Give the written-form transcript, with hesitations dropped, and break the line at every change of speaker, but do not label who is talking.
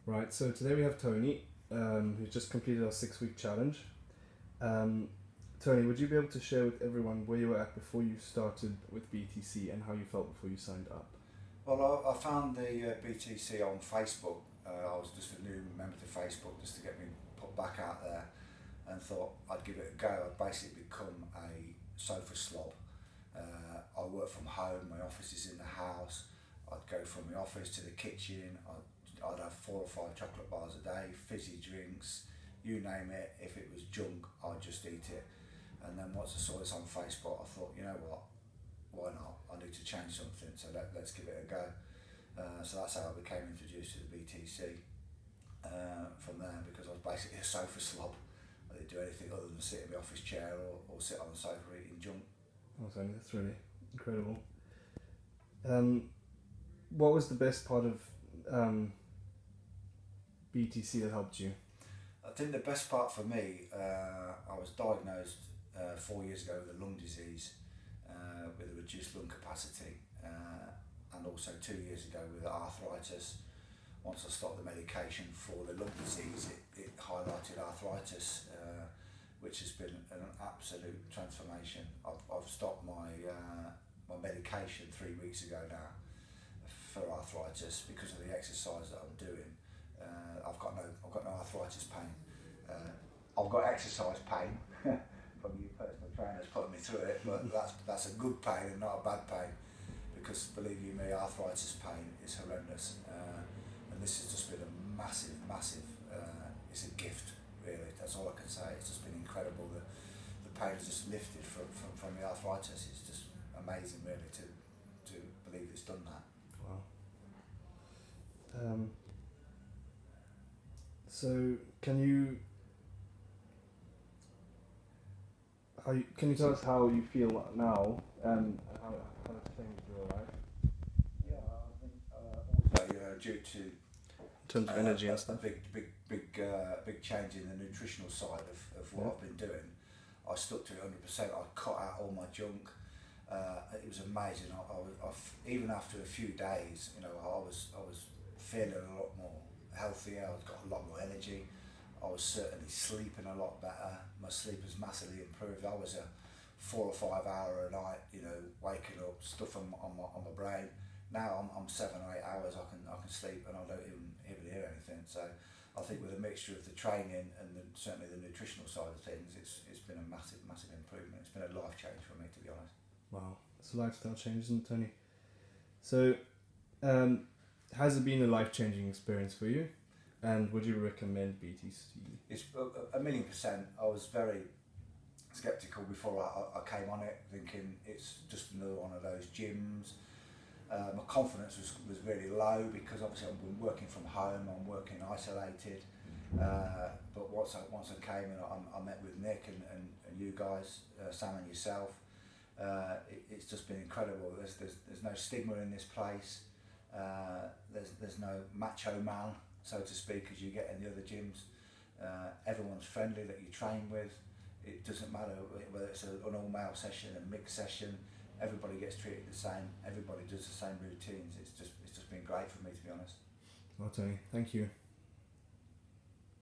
Right, so today we have Tony, who's just completed our 6-week challenge. Tony, would you be able to share with everyone where you were at before you started with BTC and how you felt before you signed up?
Well, I found the BTC on Facebook. I was just a new member to Facebook just to get me put back out there, and thought I'd give it a go. I'd basically become a sofa slob. I work from home, my office is in the house. I'd go from the office to the kitchen. I'd have 4 or 5 chocolate bars a day, fizzy drinks, you name it. If it was junk, I'd just eat it. And then once I saw this on Facebook, I thought, you know what, why not? I need to change something, so let's give it a go. So that's how I became introduced to the BTC from there, because I was basically a sofa slob. I didn't do anything other than sit in my office chair or sit on the sofa eating junk.
Oh, Tony, that's really incredible. What was the best part of BTC that helped you?
I think the best part for me, I was diagnosed 4 years ago with a lung disease with a reduced lung capacity, and also 2 years ago with arthritis. Once I stopped the medication for the lung disease, it highlighted arthritis, which has been an absolute transformation. I've stopped my medication 3 weeks ago now for arthritis because of the exercise that I'm doing. I've got no arthritis pain. I've got exercise pain from you personal trainers putting me through it, but that's a good pain and not a bad pain, because believe you me, arthritis pain is horrendous, and this has just been a massive, it's a gift really, that's all I can say. It's just been incredible. The pain has just lifted from the arthritis. It's just amazing really to believe it's done that.
Wow. So can you tell us how you feel now and how it's changed your life?
Yeah, I think also due to
in terms of energy and stuff.
A big change in the nutritional side of what I've been doing. I stuck to it 100%. I cut out all my junk. It was amazing. I even after a few days, you know, I was feeling a lot more healthier. I've got a lot more energy. I was certainly sleeping a lot better. My sleep has massively improved. I was a 4 or 5 hour a night, you know, waking up, stuff on my brain. Now I'm 7 or 8 hours. I can sleep and I don't even hear anything. So I think with a mixture of the training and certainly the nutritional side of things, it's been a massive improvement. It's been a life change for me, to be honest.
Wow, it's a lifestyle change, isn't it, Tony? So, has it been a life-changing experience for you? And would you recommend BTC?
It's 1,000,000%. I was very sceptical before I came on it, thinking it's just another one of those gyms. My confidence was really low because obviously I've been working from home, I'm working isolated. But once I came and I met with Nick and you guys, Sam and yourself, it's just been incredible. There's no stigma in this place. There's no macho man, so to speak, as you get in the other gyms. Everyone's friendly that you train with. It doesn't matter whether it's an all-male session, a mixed session. Everybody gets treated the same. Everybody does the same routines. It's just been great for me, to be honest.
Well, Tony, thank you.